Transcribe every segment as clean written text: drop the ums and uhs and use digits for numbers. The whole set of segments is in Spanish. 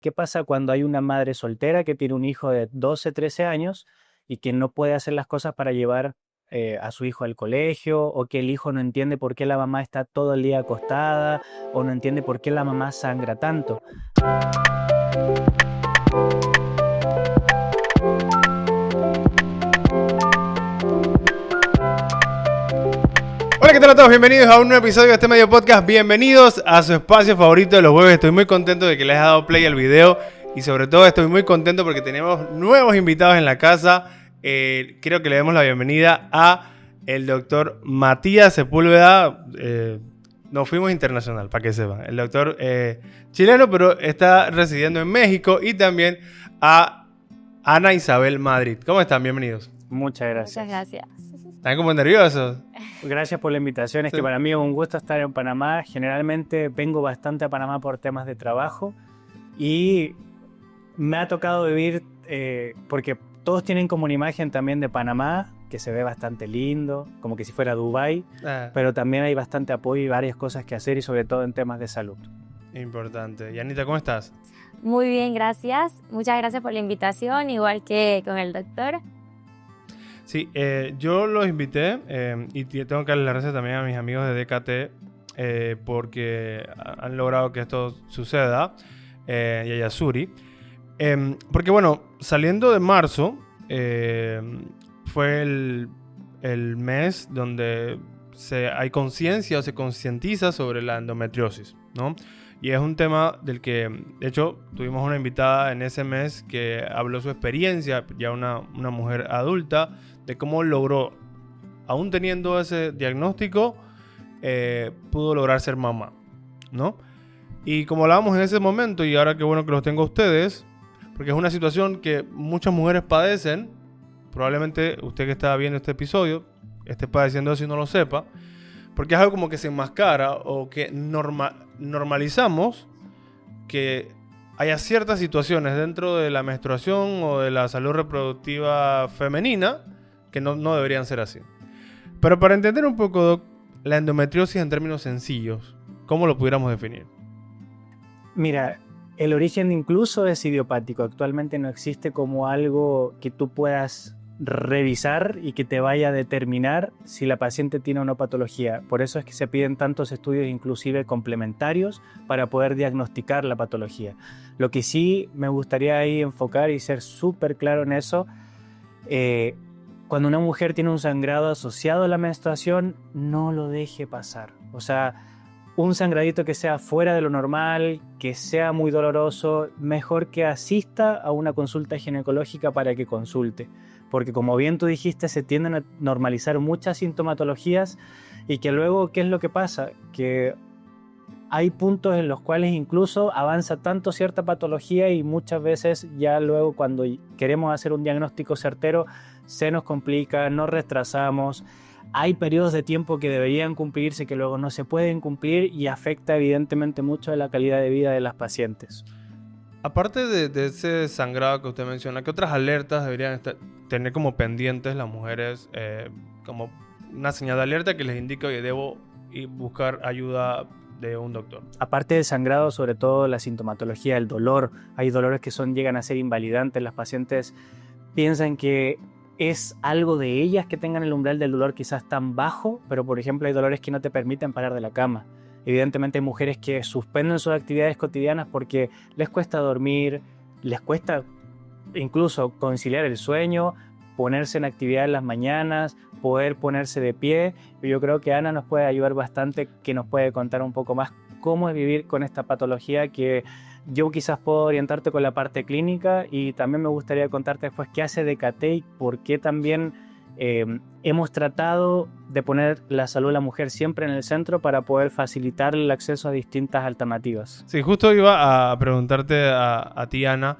¿Qué pasa cuando hay una madre soltera que tiene un hijo de 12, 13 años y que no puede hacer las cosas para llevar a su hijo al colegio, o que el hijo no entiende por qué la mamá está todo el día acostada, o no entiende por qué la mamá sangra tanto? Hola, ¿qué tal a todos? Bienvenidos a un nuevo episodio de este medio podcast. Bienvenidos a su espacio favorito de los jueves. Estoy muy contento de que les haya dado play al video y sobre todo estoy muy contento porque tenemos nuevos invitados en la casa. Creo que le demos la bienvenida a el doctor Matías Sepúlveda. Nos fuimos internacional, para que sepan. El doctor chileno, pero está residiendo en México, y también a Ana Isabel Madrid. ¿Cómo están? Bienvenidos. Muchas gracias. Muchas gracias. ¿Están como nerviosos? Gracias por la invitación. Es que para mí es un gusto estar en Panamá. Generalmente vengo bastante a Panamá por temas de trabajo y me ha tocado vivir, porque todos tienen como una imagen también de Panamá, que se ve bastante lindo, como que si fuera Dubái, pero también hay bastante apoyo y varias cosas que hacer, y sobre todo en temas de salud. Importante. Y Anita, ¿cómo estás? Muy bien, gracias. Muchas gracias por la invitación, igual que con el doctor. Sí, yo los invité y tengo que darle las gracias también a mis amigos de DKT porque han logrado que esto suceda, y a Yasuri. Porque bueno, saliendo de marzo, fue el mes donde hay conciencia o se concientiza sobre la endometriosis, ¿no? Y es un tema del que, de hecho, tuvimos una invitada en ese mes que habló su experiencia, ya una mujer adulta, de cómo logró, aún teniendo ese diagnóstico, pudo lograr ser mamá, ¿no? Y como hablábamos en ese momento, y ahora qué bueno que los tengo a ustedes, porque es una situación que muchas mujeres padecen. Probablemente usted que está viendo este episodio esté padeciendo eso y no lo sepa, porque es algo como que se enmascara o que normalizamos que haya ciertas situaciones dentro de la menstruación o de la salud reproductiva femenina que no deberían ser así. Pero para entender un poco, Doc, la endometriosis en términos sencillos, ¿cómo lo pudiéramos definir? Mira, el origen incluso es idiopático. Actualmente no existe como algo que tú puedas revisar y que te vaya a determinar si la paciente tiene o no patología. Por eso es que se piden tantos estudios, inclusive complementarios, para poder diagnosticar la patología. Lo que sí me gustaría ahí enfocar y ser súper claro en eso, cuando una mujer tiene un sangrado asociado a la menstruación, no lo deje pasar. O sea, un sangradito que sea fuera de lo normal, que sea muy doloroso, mejor que asista a una consulta ginecológica para que consulte. Porque como bien tú dijiste, se tienden a normalizar muchas sintomatologías, y que luego, ¿qué es lo que pasa? Que hay puntos en los cuales incluso avanza tanto cierta patología, y muchas veces ya luego cuando queremos hacer un diagnóstico certero se nos complica, nos retrasamos. Hay periodos de tiempo que deberían cumplirse que luego no se pueden cumplir, y afecta evidentemente mucho de la calidad de vida de las pacientes. Aparte de ese sangrado que usted menciona, ¿qué otras alertas deberían tener como pendientes las mujeres, como una señal de alerta que les indica que debo ir buscar ayuda de un doctor? Aparte del sangrado, sobre todo la sintomatología, el dolor. Hay dolores que llegan a ser invalidantes. Las pacientes piensan que es algo de ellas que tengan el umbral del dolor quizás tan bajo, pero por ejemplo hay dolores que no te permiten parar de la cama. Evidentemente hay mujeres que suspenden sus actividades cotidianas porque les cuesta dormir, les cuesta incluso conciliar el sueño, ponerse en actividad en las mañanas, poder ponerse de pie. Yo creo que Ana nos puede ayudar bastante, que nos puede contar un poco más cómo es vivir con esta patología, que yo quizás puedo orientarte con la parte clínica, y también me gustaría contarte después qué hace DKT y por qué también hemos tratado de poner la salud de la mujer siempre en el centro para poder facilitar el acceso a distintas alternativas. Sí, justo iba a preguntarte a ti, Ana.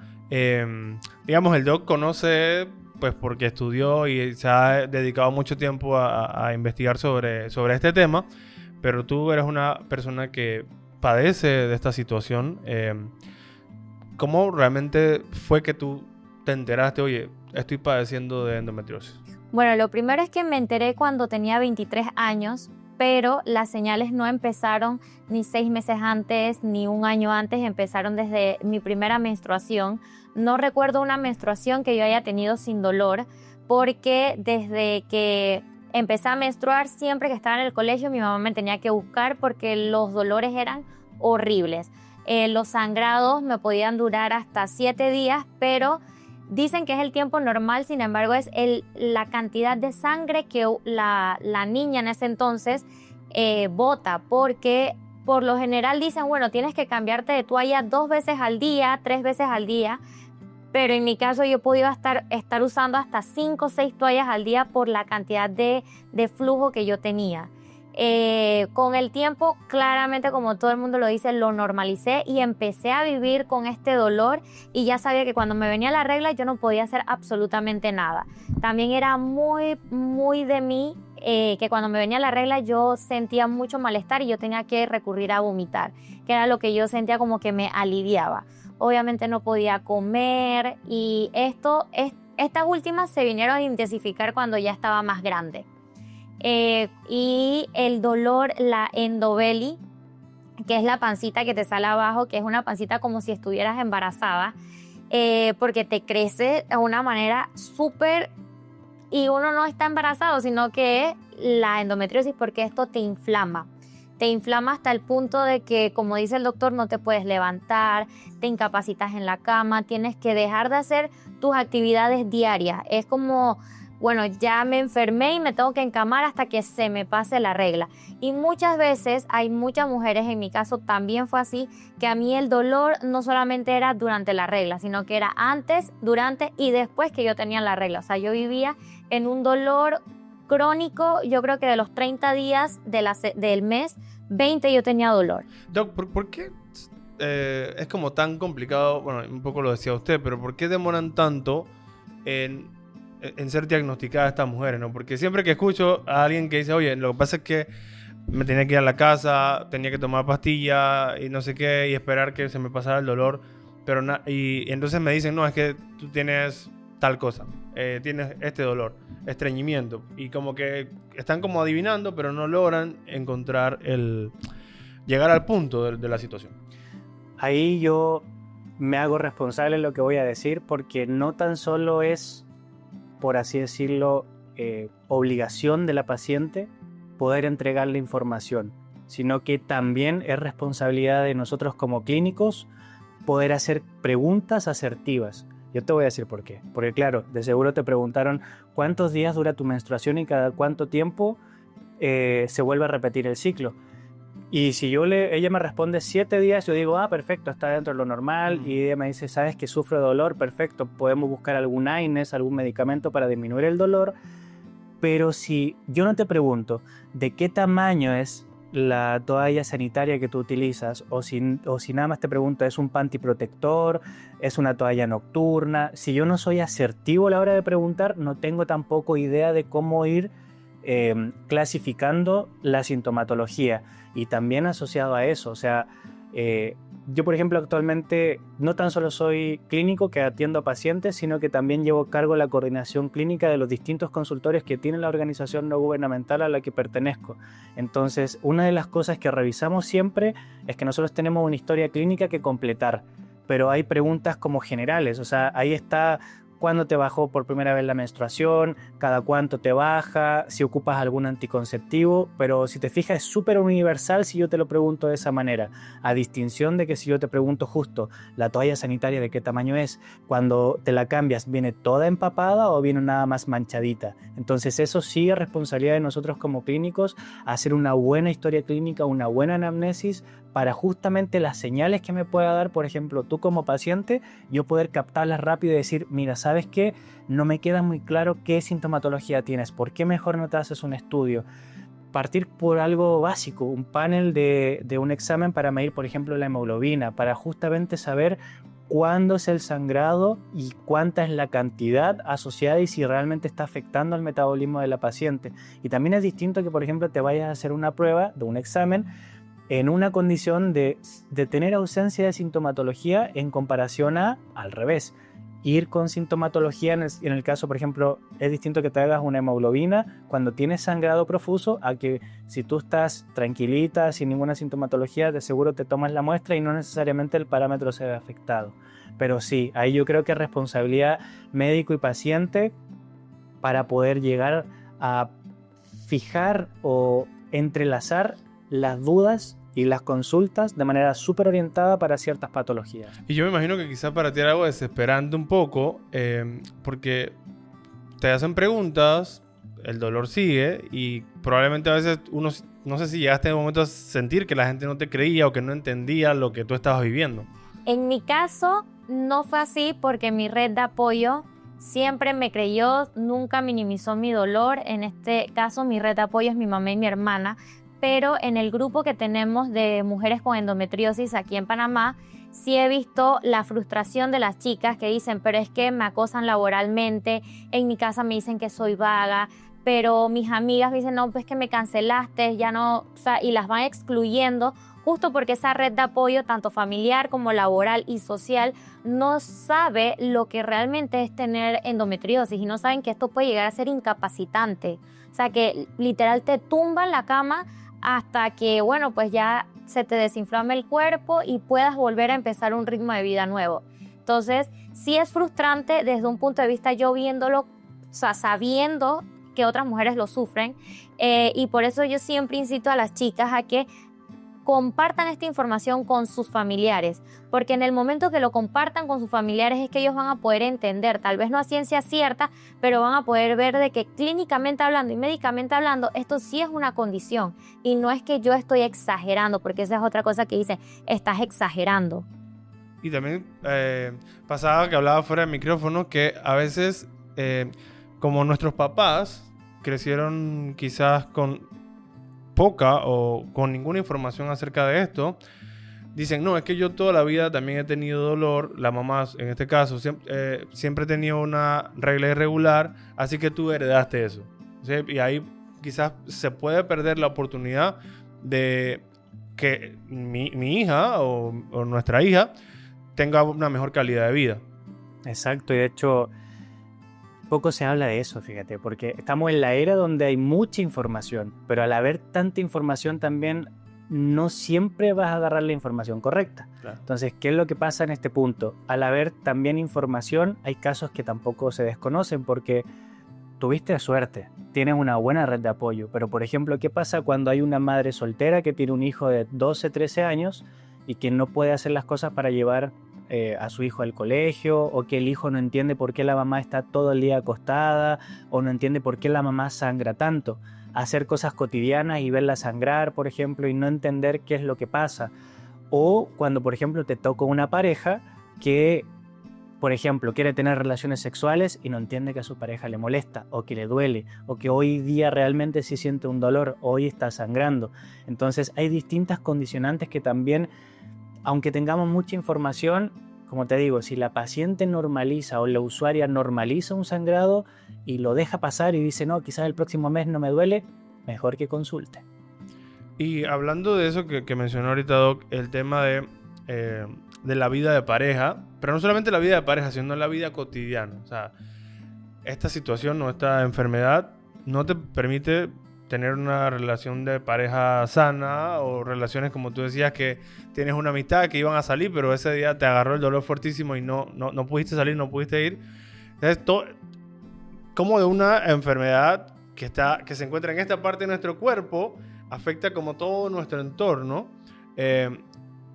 Digamos, el doc conoce, pues porque estudió y se ha dedicado mucho tiempo a investigar sobre este tema, pero tú eres una persona que padece de esta situación. ¿Cómo realmente fue que tú te enteraste, oye, estoy padeciendo de endometriosis? Bueno, lo primero es que me enteré cuando tenía 23 años, pero las señales no empezaron ni 6 meses antes, ni un año antes, empezaron desde mi primera menstruación. No recuerdo una menstruación que yo haya tenido sin dolor, porque desde que empecé a menstruar, siempre que estaba en el colegio, mi mamá me tenía que buscar porque los dolores eran horribles. Los sangrados me podían durar hasta 7 días, pero dicen que es el tiempo normal, sin embargo es la cantidad de sangre que la niña en ese entonces bota, porque por lo general dicen, bueno, tienes que cambiarte de toalla 2 veces al día, 3 veces al día, pero en mi caso yo podía estar usando hasta 5 o 6 toallas al día por la cantidad de flujo que yo tenía. Con el tiempo, claramente, como todo el mundo lo dice, lo normalicé y empecé a vivir con este dolor, y ya sabía que cuando me venía la regla yo no podía hacer absolutamente nada. También era muy, muy de mí que cuando me venía la regla yo sentía mucho malestar y yo tenía que recurrir a vomitar, que era lo que yo sentía como que me aliviaba. Obviamente no podía comer, y estas últimas se vinieron a intensificar cuando ya estaba más grande. Y el dolor, la endobelly, que es la pancita que te sale abajo, que es una pancita como si estuvieras embarazada, porque te crece de una manera súper, y uno no está embarazado, sino que la endometriosis, porque esto te inflama hasta el punto de que, como dice el doctor, no te puedes levantar, te incapacitas en la cama, tienes que dejar de hacer tus actividades diarias. Es como, bueno, ya me enfermé y me tengo que encamar hasta que se me pase la regla. Y muchas veces hay muchas mujeres, en mi caso también fue así, que a mí el dolor no solamente era durante la regla, sino que era antes, durante y después que yo tenía la regla. O sea, yo vivía en un dolor crónico. Yo creo que de los 30 días del mes, 20 yo tenía dolor. Doc, ¿por qué es como tan complicado? Bueno, un poco lo decía usted, pero ¿por qué demoran tanto en ser diagnosticadas estas mujeres, ¿no? Porque siempre que escucho a alguien que dice, oye, lo que pasa es que me tenía que ir a la casa, tenía que tomar pastilla y no sé qué, y esperar que se me pasara el dolor, pero y entonces me dicen, no, es que tú tienes tal cosa, tienes este dolor, estreñimiento, y como que están como adivinando, pero no logran encontrar llegar al punto de la situación. Ahí yo me hago responsable de lo que voy a decir, porque no tan solo es, por así decirlo, obligación de la paciente poder entregarle información, sino que también es responsabilidad de nosotros como clínicos poder hacer preguntas asertivas. Yo te voy a decir por qué. Porque claro, de seguro te preguntaron cuántos días dura tu menstruación y cada cuánto tiempo se vuelve a repetir el ciclo. Y si ella me responde 7 días, yo digo, perfecto, está dentro de lo normal. Y ella me dice, ¿sabes que sufro de dolor? Perfecto, podemos buscar algún AINES, algún medicamento para disminuir el dolor. Pero si yo no te pregunto de qué tamaño es la toalla sanitaria que tú utilizas, o si nada más te pregunto, ¿es un panty protector? ¿Es una toalla nocturna? Si yo no soy asertivo a la hora de preguntar, no tengo tampoco idea de cómo ir clasificando la sintomatología. Y también asociado a eso, o sea, yo por ejemplo actualmente no tan solo soy clínico que atiendo a pacientes, sino que también llevo a cargo la coordinación clínica de los distintos consultorios que tiene la organización no gubernamental a la que pertenezco. Entonces, una de las cosas que revisamos siempre es que nosotros tenemos una historia clínica que completar, pero hay preguntas como generales, o sea, ahí está cuándo te bajó por primera vez la menstruación, cada cuánto te baja, si ocupas algún anticonceptivo, pero si te fijas es súper universal si yo te lo pregunto de esa manera, a distinción de que si yo te pregunto justo la toalla sanitaria de qué tamaño es, cuando te la cambias, ¿viene toda empapada o viene nada más manchadita? Entonces eso sí es responsabilidad de nosotros como clínicos, hacer una buena historia clínica, una buena anamnesis, para justamente las señales que me pueda dar, por ejemplo, tú como paciente, yo poder captarlas rápido y decir, mira, ¿sabes qué? No me queda muy claro qué sintomatología tienes, ¿por qué mejor no te haces un estudio? Partir por algo básico, un panel de un examen para medir, por ejemplo, la hemoglobina, para justamente saber cuándo es el sangrado y cuánta es la cantidad asociada y si realmente está afectando al metabolismo de la paciente. Y también es distinto que, por ejemplo, te vayas a hacer una prueba de un examen en una condición de tener ausencia de sintomatología en comparación al revés. ir con sintomatología. En el caso, por ejemplo, es distinto que te hagas una hemoglobina cuando tienes sangrado profuso a que si tú estás tranquilita, sin ninguna sintomatología, de seguro te tomas la muestra y no necesariamente el parámetro se ve afectado. Pero sí, ahí yo creo que es responsabilidad médico y paciente para poder llegar a fijar o entrelazar las dudas y las consultas de manera súper orientada para ciertas patologías. Y yo me imagino que quizás para ti era algo desesperante un poco, porque te hacen preguntas, el dolor sigue y probablemente a veces uno, no sé si llegaste en un momento a sentir que la gente no te creía o que no entendía lo que tú estabas viviendo. En mi caso no fue así porque mi red de apoyo siempre me creyó, nunca minimizó mi dolor. En este caso mi red de apoyo es mi mamá y mi hermana, pero en el grupo que tenemos de mujeres con endometriosis aquí en Panamá, sí he visto la frustración de las chicas que dicen, pero es que me acosan laboralmente, en mi casa me dicen que soy vaga, pero mis amigas me dicen, no, pues que me cancelaste, ya no, o sea, y las van excluyendo justo porque esa red de apoyo, tanto familiar como laboral y social, no sabe lo que realmente es tener endometriosis y no saben que esto puede llegar a ser incapacitante. O sea, que literal te tumba en la cama hasta que, bueno, pues ya se te desinflame el cuerpo y puedas volver a empezar un ritmo de vida nuevo. Entonces, sí es frustrante desde un punto de vista yo viéndolo, o sea, sabiendo que otras mujeres lo sufren, y por eso yo siempre incito a las chicas a que compartan esta información con sus familiares, porque en el momento que lo compartan con sus familiares es que ellos van a poder entender, tal vez no a ciencia cierta, pero van a poder ver de que clínicamente hablando y médicamente hablando, esto sí es una condición y no es que yo estoy exagerando, porque esa es otra cosa que dicen, estás exagerando. Y también pasaba que hablaba fuera del micrófono que a veces, como nuestros papás crecieron quizás con poca o con ninguna información acerca de esto, dicen, no, es que yo toda la vida también he tenido dolor, la mamá en este caso siempre he tenido una regla irregular, así que tú heredaste eso. ¿Sí? Y ahí quizás se puede perder la oportunidad de que mi hija o nuestra hija tenga una mejor calidad de vida. Exacto, y de hecho poco se habla de eso, fíjate, porque estamos en la era donde hay mucha información, pero al haber tanta información también no siempre vas a agarrar la información correcta. Claro. Entonces, ¿qué es lo que pasa en este punto? Al haber también información, hay casos que tampoco se desconocen porque tuviste suerte, tienes una buena red de apoyo, pero por ejemplo, ¿qué pasa cuando hay una madre soltera que tiene un hijo de 12, 13 años y que no puede hacer las cosas para llevar a su hijo al colegio, o que el hijo no entiende por qué la mamá está todo el día acostada, o no entiende por qué la mamá sangra tanto? Hacer cosas cotidianas y verla sangrar, por ejemplo, y no entender qué es lo que pasa. O cuando, por ejemplo, te toca una pareja que, por ejemplo, quiere tener relaciones sexuales y no entiende que a su pareja le molesta, o que le duele, o que hoy día realmente sí siente un dolor, hoy está sangrando. Entonces hay distintas condicionantes que también, aunque tengamos mucha información, como te digo, si la paciente normaliza o la usuaria normaliza un sangrado y lo deja pasar y dice, no, quizás el próximo mes no me duele, mejor que consulte. Y hablando de eso que mencionó ahorita, Doc, el tema de la vida de pareja, pero no solamente la vida de pareja, sino la vida cotidiana. O sea, esta situación o esta enfermedad no te permite tener una relación de pareja sana, o relaciones como tú decías que tienes una amistad que iban a salir, pero ese día te agarró el dolor fuertísimo y no pudiste salir, no pudiste ir. Entonces, como de una enfermedad que se encuentra en esta parte de nuestro cuerpo, afecta como todo nuestro entorno,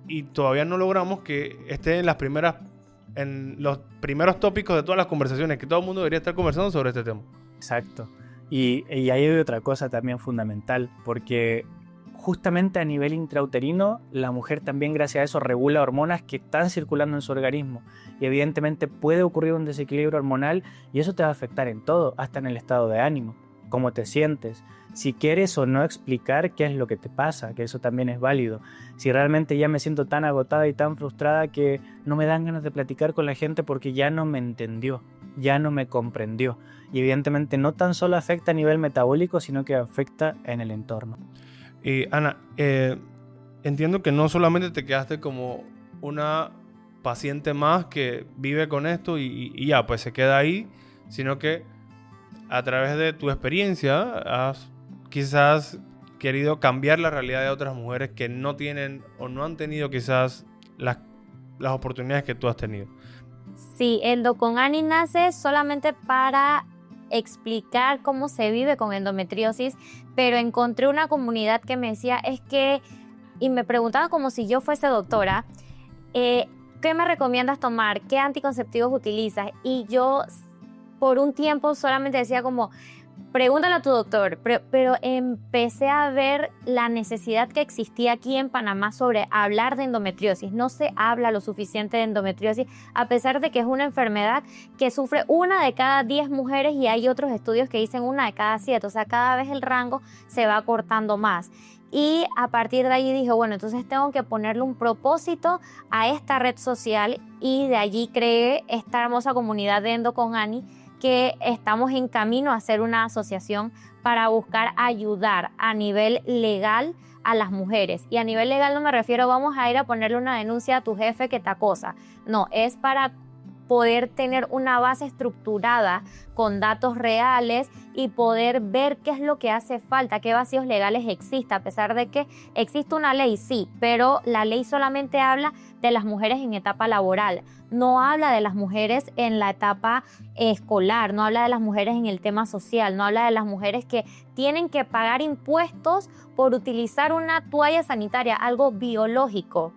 y todavía no logramos que esté en los primeros tópicos de todas las conversaciones, que todo el mundo debería estar conversando sobre este tema. Exacto. Y ahí hay otra cosa también fundamental, porque justamente a nivel intrauterino, la mujer también, gracias a eso, regula hormonas que están circulando en su organismo. Y evidentemente puede ocurrir un desequilibrio hormonal y eso te va a afectar en todo, hasta en el estado de ánimo, cómo te sientes, si quieres o no explicar qué es lo que te pasa, que eso también es válido. Si realmente ya me siento tan agotada y tan frustrada que no me dan ganas de platicar con la gente porque ya no me entendió, ya no me comprendió. Y evidentemente no tan solo afecta a nivel metabólico, sino que afecta en el entorno. Y Ana, entiendo que no solamente te quedaste como una paciente más que vive con esto y ya, pues se queda ahí, sino que a través de tu experiencia has quizás querido cambiar la realidad de otras mujeres que no tienen o no han tenido quizás las oportunidades que tú has tenido. Sí, Endo con Ani nace solamente para explicar cómo se vive con endometriosis, pero encontré una comunidad que me decía, y me preguntaba como si yo fuese doctora, ¿qué me recomiendas tomar? ¿Qué anticonceptivos utilizas? Y yo por un tiempo solamente decía como, pregúntale a tu doctor, pero empecé a ver la necesidad que existía aquí en Panamá sobre hablar de endometriosis. No se habla lo suficiente de endometriosis, a pesar de que es una enfermedad que sufre 1 de cada 10 mujeres y hay otros estudios que dicen 1 de cada 7. O sea, cada vez el rango se va cortando más. Y a partir de ahí dije, bueno, entonces tengo que ponerle un propósito a esta red social y de allí creé esta hermosa comunidad de Endo con Ani, que estamos en camino a hacer una asociación para buscar ayudar a nivel legal a las mujeres. Y a nivel legal no me refiero vamos a ir a ponerle una denuncia a tu jefe que te acosa. No, es para poder tener una base estructurada con datos reales y poder ver qué es lo que hace falta, qué vacíos legales existe, a pesar de que existe una ley, sí, pero la ley solamente habla de las mujeres en etapa laboral, no habla de las mujeres en la etapa escolar, no habla de las mujeres en el tema social, no habla de las mujeres que tienen que pagar impuestos por utilizar una toalla sanitaria, algo biológico.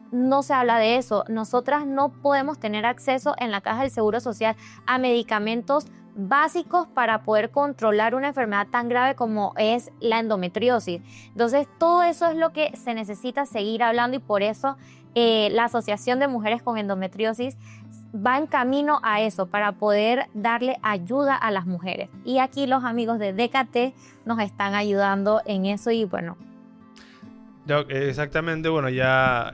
No se habla de eso. Nosotras no podemos tener acceso en la Caja del Seguro Social a medicamentos básicos para poder controlar una enfermedad tan grave como es la endometriosis. Entonces, todo eso es lo que se necesita seguir hablando y por eso la Asociación de Mujeres con Endometriosis va en camino a eso, para poder darle ayuda a las mujeres. Y aquí los amigos de DKT nos están ayudando en eso y bueno. Exactamente, bueno, ya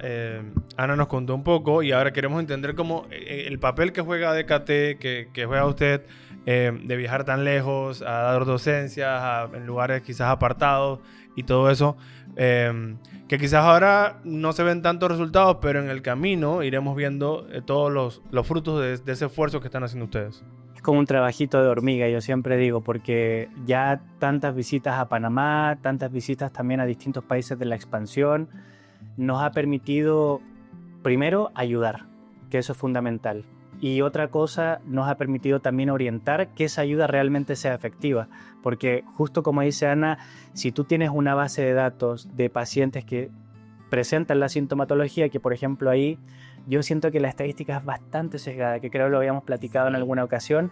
Ana nos contó un poco y ahora queremos entender cómo el papel que juega DKT, que juega usted de viajar tan lejos, a dar docencias en lugares quizás apartados y todo eso, que quizás ahora no se ven tantos resultados, pero en el camino iremos viendo todos los frutos de ese esfuerzo que están haciendo ustedes. Como un trabajito de hormiga, yo siempre digo, porque ya tantas visitas a Panamá, tantas visitas también a distintos países de la expansión, nos ha permitido, primero, ayudar, que eso es fundamental. Y otra cosa, nos ha permitido también orientar que esa ayuda realmente sea efectiva. Porque justo como dice Ana, si tú tienes una base de datos de pacientes que presentan la sintomatología, que por ejemplo ahí yo siento que la estadística es bastante sesgada, que creo lo habíamos platicado en alguna ocasión,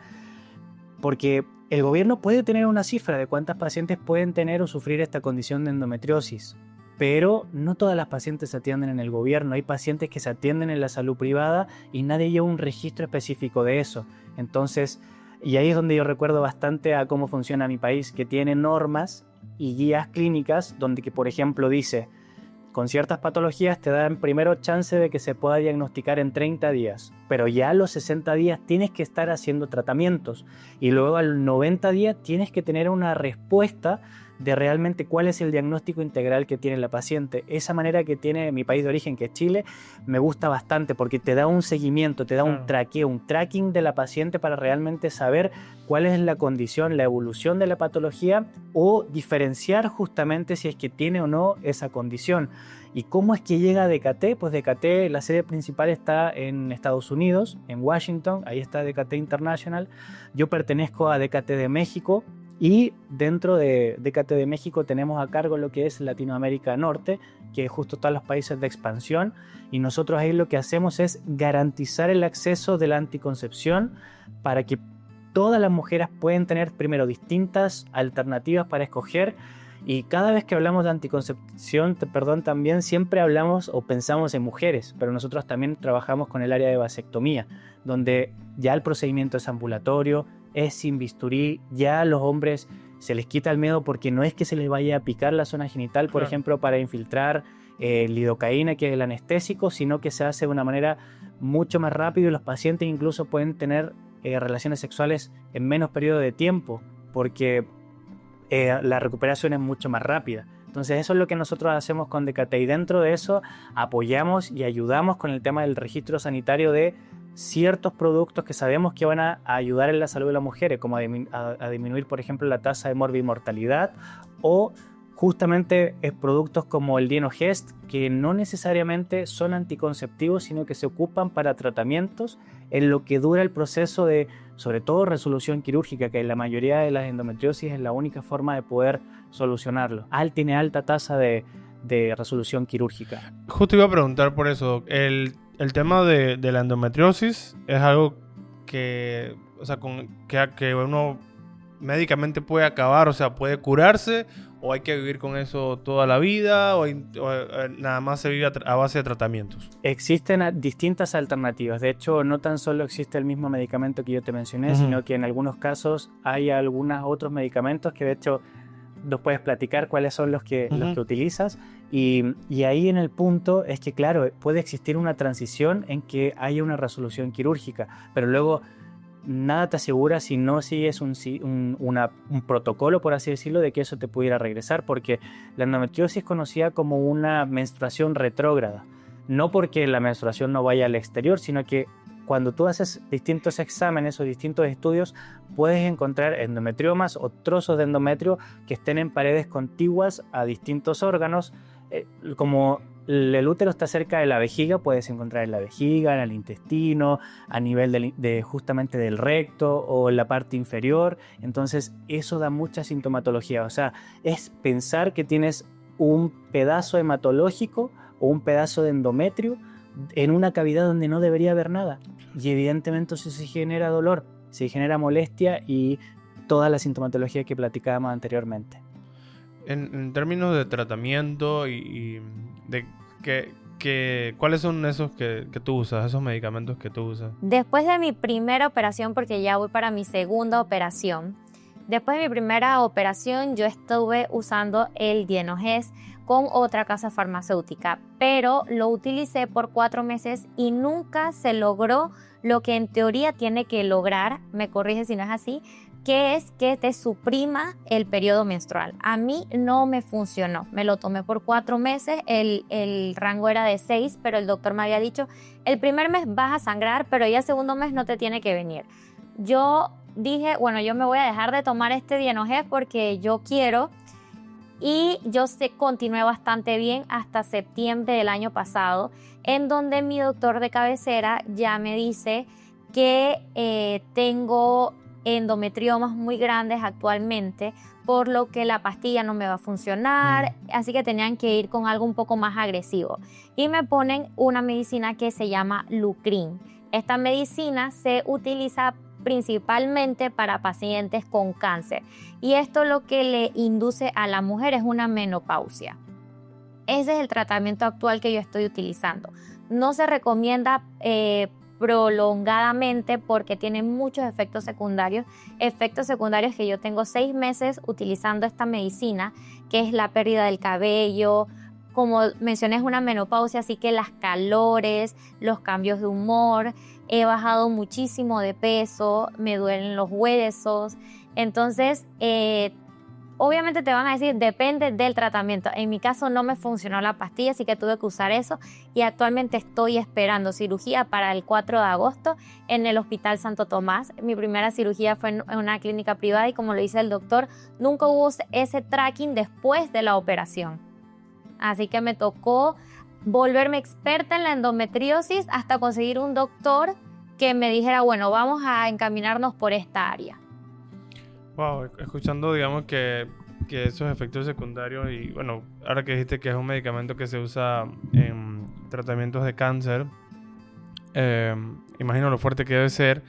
porque el gobierno puede tener una cifra de cuántas pacientes pueden tener o sufrir esta condición de endometriosis, pero no todas las pacientes se atienden en el gobierno. Hay pacientes que se atienden en la salud privada y nadie lleva un registro específico de eso. Entonces, y ahí es donde yo recuerdo bastante a cómo funciona mi país, que tiene normas y guías clínicas donde que, por ejemplo, dice, con ciertas patologías te dan primero chance de que se pueda diagnosticar en 30 días, pero ya a los 60 días tienes que estar haciendo tratamientos y luego a los 90 días tienes que tener una respuesta de realmente cuál es el diagnóstico integral que tiene la paciente. Esa manera que tiene mi país de origen, que es Chile, me gusta bastante porque te da un seguimiento, te da un traqueo, un tracking de la paciente para realmente saber cuál es la condición, la evolución de la patología o diferenciar justamente si es que tiene o no esa condición. ¿Y cómo es que llega a DKT? Pues DKT, la sede principal está en Estados Unidos, en Washington, ahí está DKT International. Yo pertenezco a DKT de México. Y dentro de DKT de México tenemos a cargo lo que es Latinoamérica Norte, que es justo todos los países de expansión. Y nosotros ahí lo que hacemos es garantizar el acceso de la anticoncepción para que todas las mujeres puedan tener primero distintas alternativas para escoger. Y cada vez que hablamos de anticoncepción, también siempre hablamos o pensamos en mujeres, pero nosotros también trabajamos con el área de vasectomía, donde ya el procedimiento es ambulatorio, es sin bisturí, ya a los hombres se les quita el miedo porque no es que se les vaya a picar la zona genital, por ejemplo, para infiltrar lidocaína, que es el anestésico, sino que se hace de una manera mucho más rápida y los pacientes incluso pueden tener relaciones sexuales en menos periodo de tiempo, porque la recuperación es mucho más rápida. Entonces eso es lo que nosotros hacemos con Decate, y dentro de eso apoyamos y ayudamos con el tema del registro sanitario de ciertos productos que sabemos que van a ayudar en la salud de las mujeres, como a disminuir, por ejemplo, la tasa de morbimortalidad, o justamente productos como el Dienogest, que no necesariamente son anticonceptivos, sino que se ocupan para tratamientos en lo que dura el proceso de, sobre todo, resolución quirúrgica, que en la mayoría de las endometriosis es la única forma de poder solucionarlo. Tiene alta tasa de resolución quirúrgica. Justo iba a preguntar por eso. El tema de la endometriosis es algo que, o sea, que uno médicamente puede acabar, o sea, puede curarse, o hay que vivir con eso toda la vida, o nada más se vive a base de tratamientos. Existen distintas alternativas. De hecho, no tan solo existe el mismo medicamento que yo te mencioné, sino que en algunos casos hay algunos otros medicamentos que de hecho nos puedes platicar cuáles son los que utilizas. Y ahí en el punto es que, claro, puede existir una transición en que haya una resolución quirúrgica, pero luego nada te asegura, si no sigues un protocolo, por así decirlo, de que eso te pudiera regresar, porque la endometriosis es conocida como una menstruación retrógrada. No porque la menstruación no vaya al exterior, sino que cuando tú haces distintos exámenes o distintos estudios, puedes encontrar endometriomas o trozos de endometrio que estén en paredes contiguas a distintos órganos. Como el útero está cerca de la vejiga, puedes encontrar en la vejiga, en el intestino, a nivel justamente del recto o en la parte inferior. Entonces eso da mucha sintomatología. O sea, es pensar que tienes un pedazo hematológico o un pedazo de endometrio en una cavidad donde no debería haber nada. Y evidentemente eso sí genera dolor, se genera molestia y toda la sintomatología que platicábamos anteriormente. En términos de tratamiento y de ¿cuáles son esos que tú usas, esos medicamentos que tú usas? Después de mi primera operación, porque ya voy para mi segunda operación, después de mi primera operación yo estuve usando el Dienogest con otra casa farmacéutica, pero lo utilicé por 4 meses y nunca se logró lo que en teoría tiene que lograr, me corrige si no es así, que es que te suprima el periodo menstrual. A mí no me funcionó. Me lo tomé por 4 meses, el rango era de 6, pero el doctor me había dicho, el primer mes vas a sangrar, pero ya el segundo mes no te tiene que venir. Yo dije, bueno, yo me voy a dejar de tomar este Dienogest porque yo quiero, y yo continué bastante bien hasta septiembre del año pasado, en donde mi doctor de cabecera ya me dice que tengo endometriomas muy grandes actualmente, por lo que la pastilla no me va a funcionar, así que tenían que ir con algo un poco más agresivo. Y me ponen una medicina que se llama Luprin. Esta medicina se utiliza principalmente para pacientes con cáncer, y esto lo que le induce a la mujer es una menopausia. Ese es el tratamiento actual que yo estoy utilizando. No se recomienda prolongadamente porque tiene muchos efectos secundarios que yo tengo 6 meses utilizando esta medicina, que es la pérdida del cabello, como mencioné es una menopausia, así que las calores, los cambios de humor, he bajado muchísimo de peso, me duelen los huesos. Entonces obviamente te van a decir, depende del tratamiento. En mi caso no me funcionó la pastilla, así que tuve que usar eso, y actualmente estoy esperando cirugía para el 4 de agosto en el Hospital Santo Tomás. Mi primera cirugía fue en una clínica privada y, como lo dice el doctor, nunca hubo ese tracking después de la operación. Así que me tocó volverme experta en la endometriosis hasta conseguir un doctor que me dijera, bueno, vamos a encaminarnos por esta área. Wow, escuchando, digamos, que esos efectos secundarios, y bueno, ahora que dijiste que es un medicamento que se usa en tratamientos de cáncer, imagino lo fuerte que debe ser,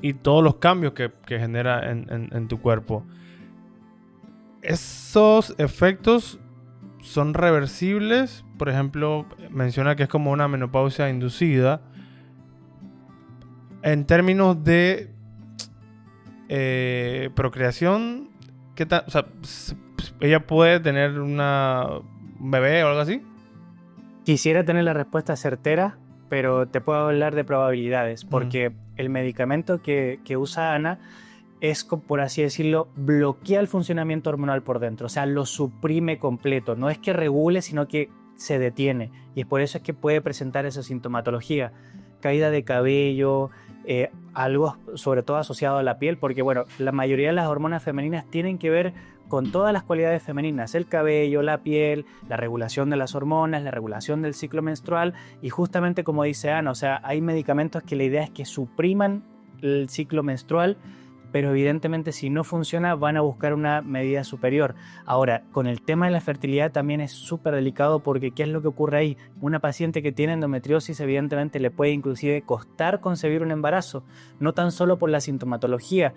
y todos los cambios que genera en tu cuerpo. ¿Esos efectos son reversibles? Por ejemplo, menciona que es como una menopausia inducida. En términos de procreación, ¿qué tal? O sea, ¿ella puede tener un bebé o algo así? Quisiera tener la respuesta certera, pero te puedo hablar de probabilidades, porque el medicamento que usa Ana es, por así decirlo, bloquea el funcionamiento hormonal por dentro, o sea, lo suprime completo. No es que regule, sino que se detiene. Y es por eso es que puede presentar esa sintomatología. Caída de cabello, algo sobre todo asociado a la piel, porque bueno, la mayoría de las hormonas femeninas tienen que ver con todas las cualidades femeninas, el cabello, la piel, la regulación de las hormonas, la regulación del ciclo menstrual, y justamente como dice Ana, o sea, hay medicamentos que la idea es que supriman el ciclo menstrual, pero evidentemente si no funciona van a buscar una medida superior. Ahora, con el tema de la fertilidad también es súper delicado, porque ¿qué es lo que ocurre ahí? Una paciente que tiene endometriosis evidentemente le puede inclusive costar concebir un embarazo, no tan solo por la sintomatología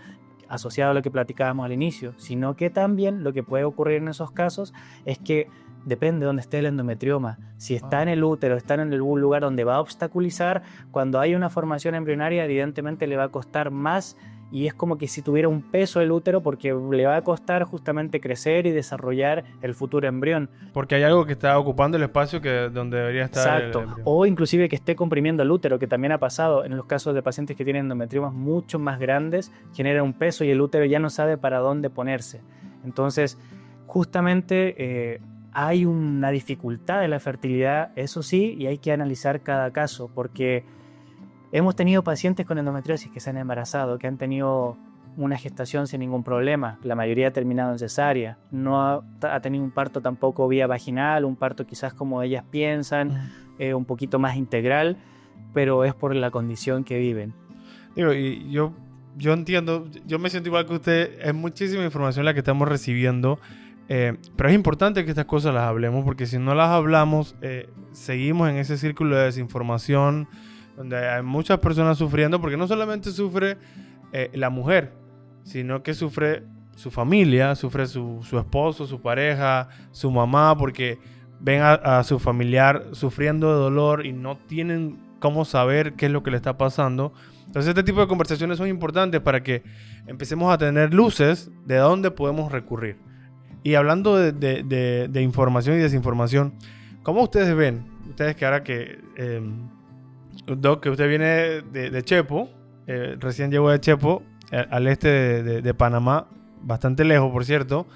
asociada a lo que platicábamos al inicio, sino que también lo que puede ocurrir en esos casos es que depende de dónde esté el endometrioma. Si está en el útero, está en algún lugar donde va a obstaculizar, cuando hay una formación embrionaria evidentemente le va a costar más, y es como que si tuviera un peso el útero, porque le va a costar justamente crecer y desarrollar el futuro embrión. Porque hay algo que está ocupando el espacio donde debería estar. Exacto. O inclusive que esté comprimiendo el útero, que también ha pasado en los casos de pacientes que tienen endometriomas mucho más grandes, genera un peso y el útero ya no sabe para dónde ponerse. Entonces, justamente hay una dificultad de la fertilidad, eso sí, y hay que analizar cada caso, porque hemos tenido pacientes con endometriosis que se han embarazado, que han tenido una gestación sin ningún problema. La mayoría ha terminado en cesárea. No ha tenido un parto tampoco vía vaginal, un parto quizás como ellas piensan, un poquito más integral, pero es por la condición que viven. Digo, y yo entiendo, yo me siento igual que usted, es muchísima información la que estamos recibiendo, pero es importante que estas cosas las hablemos, porque si no las hablamos, seguimos en ese círculo de desinformación, donde hay muchas personas sufriendo, porque no solamente sufre la mujer, sino que sufre su familia, sufre su esposo, su pareja, su mamá, porque ven a su familiar sufriendo de dolor y no tienen cómo saber qué es lo que le está pasando. Entonces este tipo de conversaciones son importantes para que empecemos a tener luces de dónde podemos recurrir. Y hablando de información y desinformación, ¿cómo ustedes ven? Ustedes que ahora que... Doc, que usted viene de Chepo, recién llegó de Chepo, al este de Panamá, bastante lejos, por cierto,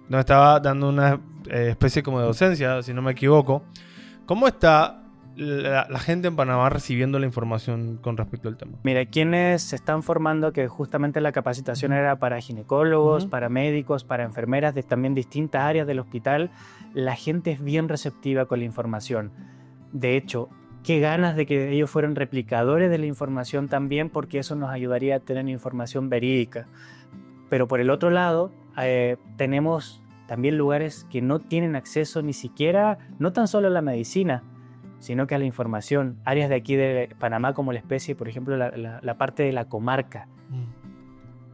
nos estaba dando una especie como de docencia, si no me equivoco. ¿Cómo está la gente en Panamá recibiendo la información con respecto al tema? Mira, quienes se están formando, que justamente la capacitación era para ginecólogos, para médicos, para enfermeras de también distintas áreas del hospital, la gente es bien receptiva con la información. De hecho, qué ganas de que ellos fueran replicadores de la información también, porque eso nos ayudaría a tener información verídica. Pero por el otro lado, tenemos también lugares que no tienen acceso ni siquiera, no tan solo a la medicina, sino que a la información. Áreas de aquí de Panamá como la especie, por ejemplo, la parte de la comarca.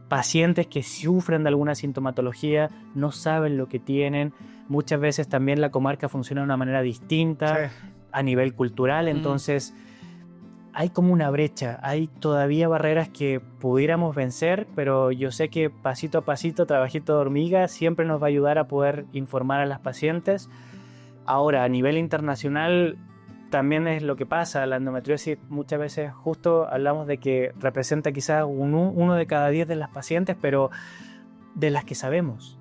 Pacientes que sufren de alguna sintomatología, no saben lo que tienen. Muchas veces también la comarca funciona de una manera distinta. Sí. A nivel cultural, entonces hay como una brecha, hay todavía barreras que pudiéramos vencer, pero yo sé que pasito a pasito, trabajito de hormiga, siempre nos va a ayudar a poder informar a las pacientes. Ahora, a nivel internacional, también es lo que pasa, la endometriosis muchas veces justo hablamos de que representa quizás uno de cada 10 de las pacientes, pero de las que sabemos.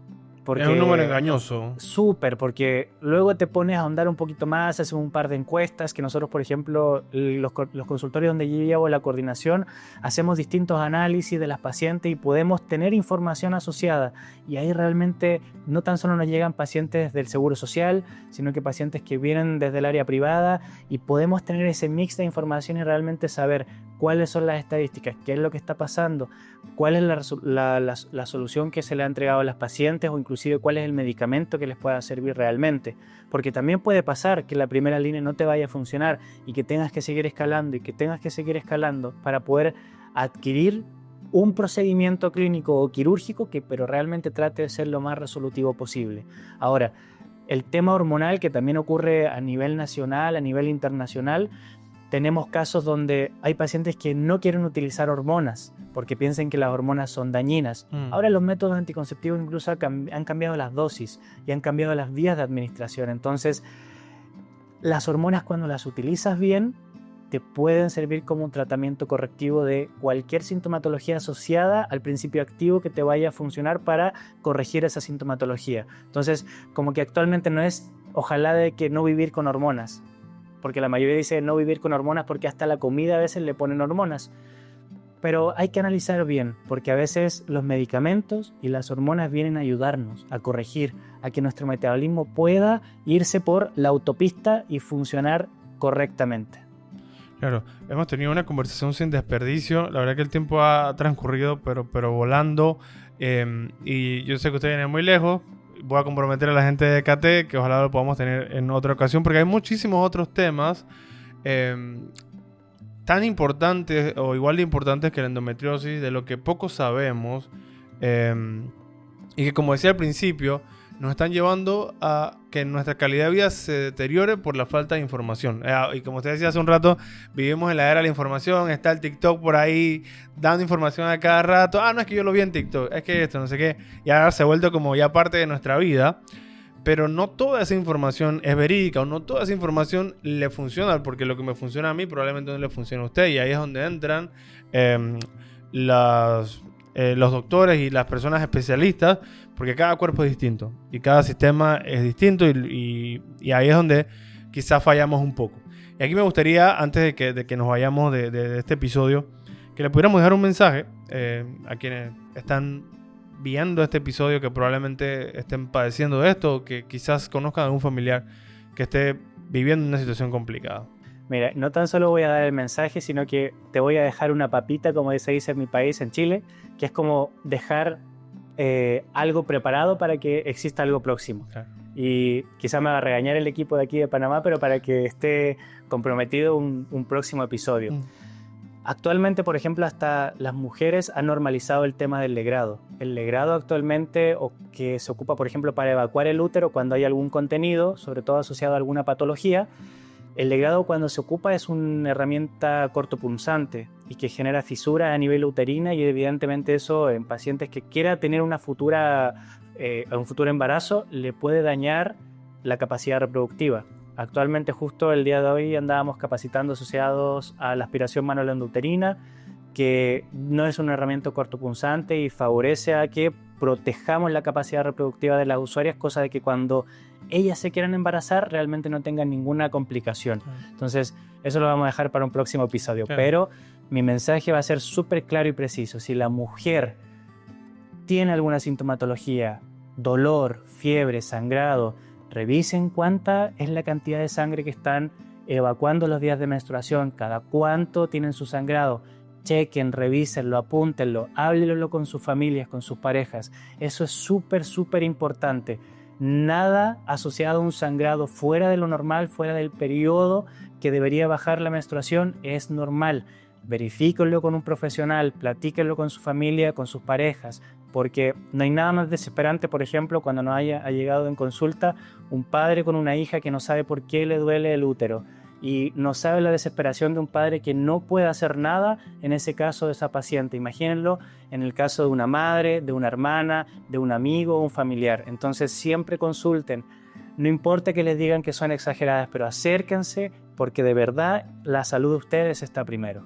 Porque es un número engañoso. Súper, porque luego te pones a ahondar un poquito más, haces un par de encuestas que nosotros, por ejemplo, los consultorios donde yo llevo la coordinación, hacemos distintos análisis de las pacientes y podemos tener información asociada. Y ahí realmente no tan solo nos llegan pacientes del Seguro Social, sino que pacientes que vienen desde el área privada, y podemos tener ese mix de información y realmente saber cuáles son las estadísticas, qué es lo que está pasando, cuál es la solución que se le ha entregado a las pacientes, o inclusive cuál es el medicamento que les pueda servir realmente. Porque también puede pasar que la primera línea no te vaya a funcionar y que tengas que seguir escalando y que tengas que seguir escalando para poder adquirir un procedimiento clínico o quirúrgico pero realmente trate de ser lo más resolutivo posible. Ahora, el tema hormonal, que también ocurre a nivel nacional, a nivel internacional, tenemos casos donde hay pacientes que no quieren utilizar hormonas porque piensan que las hormonas son dañinas. Ahora los métodos anticonceptivos incluso han cambiado las dosis y han cambiado las vías de administración. Entonces, las hormonas, cuando las utilizas bien, te pueden servir como un tratamiento correctivo de cualquier sintomatología asociada al principio activo que te vaya a funcionar para corregir esa sintomatología. Entonces, como que actualmente no es, ojalá, de que no vivir con hormonas, porque la mayoría dice no vivir con hormonas porque hasta la comida a veces le ponen hormonas. Pero hay que analizar bien, porque a veces los medicamentos y las hormonas vienen a ayudarnos, a corregir, a que nuestro metabolismo pueda irse por la autopista y funcionar correctamente. Claro, hemos tenido una conversación sin desperdicio. La verdad que el tiempo ha transcurrido, pero volando. Y yo sé que usted viene muy lejos. Voy a comprometer a la gente de KT que ojalá lo podamos tener en otra ocasión, porque hay muchísimos otros temas tan importantes o igual de importantes que la endometriosis, de lo que poco sabemos, y que, como decía al principio, nos están llevando a que nuestra calidad de vida se deteriore por la falta de información. Y como usted decía hace un rato, vivimos en la era de la información. Está el TikTok por ahí dando información a cada rato. No, es que yo lo vi en TikTok, es que esto, no sé qué. Y ahora se ha vuelto como ya parte de nuestra vida. Pero no toda esa información es verídica, o no toda esa información le funciona, porque lo que me funciona a mí probablemente no le funcione a usted. Y ahí es donde entran los doctores y las personas especialistas, porque cada cuerpo es distinto y cada sistema es distinto, y ahí es donde quizás fallamos un poco. Y aquí me gustaría, antes de que nos vayamos de este episodio, que le pudiéramos dejar un mensaje a quienes están viendo este episodio, que probablemente estén padeciendo de esto, o que quizás conozcan a algún familiar que esté viviendo una situación complicada. Mira, no tan solo voy a dar el mensaje, sino que te voy a dejar una papita, como se dice en mi país, en Chile, que es como dejar algo preparado para que exista algo próximo. Claro. Y quizá me va a regañar el equipo de aquí de Panamá, pero para que esté comprometido un próximo episodio. Actualmente, por ejemplo, hasta las mujeres han normalizado el tema del legrado. El legrado actualmente, o que se ocupa, por ejemplo, para evacuar el útero cuando hay algún contenido, sobre todo asociado a alguna patología. El legrado, cuando se ocupa, es una herramienta cortopunzante y que genera fisuras a nivel uterina, y evidentemente eso en pacientes que quieran tener un futuro embarazo le puede dañar la capacidad reproductiva. Actualmente, justo el día de hoy, andábamos capacitando asociados a la aspiración manual endouterina, que no es una herramienta cortopunzante y favorece a que protejamos la capacidad reproductiva de las usuarias, cosa de que cuando ellas se quieran embarazar realmente no tengan ninguna complicación. Entonces, eso lo vamos a dejar para un próximo episodio. Claro. Pero mi mensaje va a ser súper claro y preciso. Si la mujer tiene alguna sintomatología, dolor, fiebre, sangrado, revisen cuánta es la cantidad de sangre que están evacuando los días de menstruación, cada cuánto tienen su sangrado. Chequen, revísenlo, apúntenlo, háblenlo con sus familias, con sus parejas. Eso es súper, súper importante. Nada asociado a un sangrado fuera de lo normal, fuera del periodo que debería bajar la menstruación, es normal. Verifíquenlo con un profesional, platíquenlo con su familia, con sus parejas, porque no hay nada más desesperante, por ejemplo, cuando nos ha llegado en consulta un padre con una hija que no sabe por qué le duele el útero, y no sabe la desesperación de un padre que no puede hacer nada en ese caso de esa paciente. Imagínenlo en el caso de una madre, de una hermana, de un amigo o un familiar. Entonces siempre consulten. No importa que les digan que son exageradas, pero acérquense, porque de verdad la salud de ustedes está primero.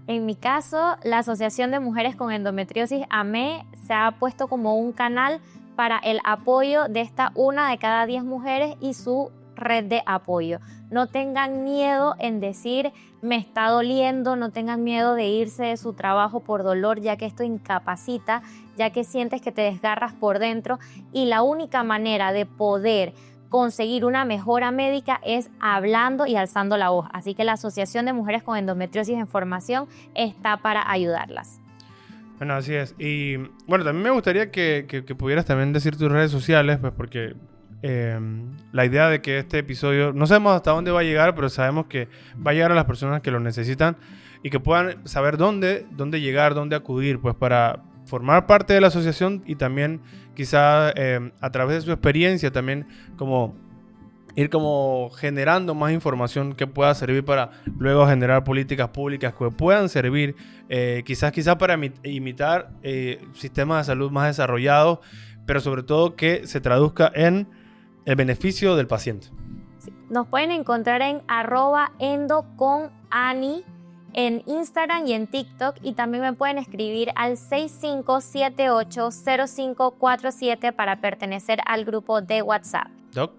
En mi caso, la Asociación de Mujeres con Endometriosis, AME, se ha puesto como un canal para el apoyo de esta 1 de cada 10 mujeres y su red de apoyo. No tengan miedo en decir me está doliendo, no tengan miedo de irse de su trabajo por dolor, ya que esto incapacita, ya que sientes que te desgarras por dentro, y la única manera de poder conseguir una mejora médica es hablando y alzando la voz. Así que la Asociación de Mujeres con Endometriosis en Formación está para ayudarlas. Bueno, así es. Y bueno, también me gustaría que pudieras también decir tus redes sociales, pues porque la idea de que este episodio, no sabemos hasta dónde va a llegar, pero sabemos que va a llegar a las personas que lo necesitan y que puedan saber dónde llegar, dónde acudir, pues para formar parte de la asociación, y también quizá a través de su experiencia también como ir como generando más información que pueda servir para luego generar políticas públicas que puedan servir quizás para imitar sistemas de salud más desarrollados, pero sobre todo que se traduzca en el beneficio del paciente. Sí. Nos pueden encontrar en @endoconani en Instagram y en TikTok, y también me pueden escribir al 65780547 para pertenecer al grupo de WhatsApp. Doc.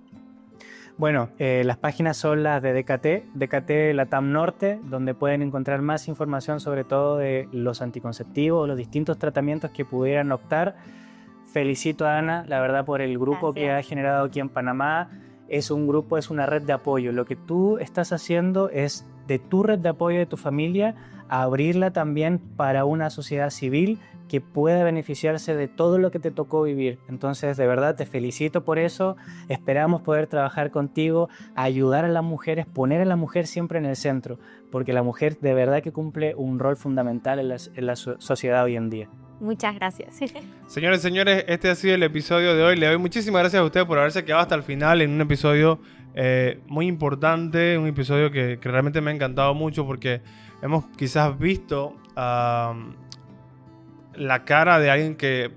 Bueno, las páginas son las de DKT Latam Norte, donde pueden encontrar más información sobre todo de los anticonceptivos, los distintos tratamientos que pudieran optar. Felicito a Ana, la verdad, por el grupo que ha generado aquí en Panamá. Es un grupo, es una red de apoyo. Lo que tú estás haciendo es de tu red de apoyo de tu familia, abrirla también para una sociedad civil que pueda beneficiarse de todo lo que te tocó vivir. Entonces, de verdad, te felicito por eso. Esperamos poder trabajar contigo, ayudar a las mujeres, poner a la mujer siempre en el centro, porque la mujer de verdad que cumple un rol fundamental en la sociedad hoy en día. Muchas gracias. Señores y señores, este ha sido el episodio de hoy. Le doy muchísimas gracias a ustedes por haberse quedado hasta el final en un episodio muy importante, un episodio que realmente me ha encantado mucho porque hemos quizás visto la cara de alguien que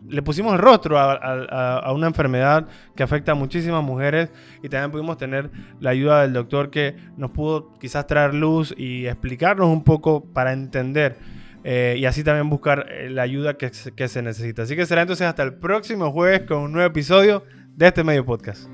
le pusimos el rostro a una enfermedad que afecta a muchísimas mujeres, y también pudimos tener la ayuda del doctor que nos pudo quizás traer luz y explicarnos un poco para entender y así también buscar la ayuda que se necesita. Así que será entonces hasta el próximo jueves con un nuevo episodio de este Medio Podcast.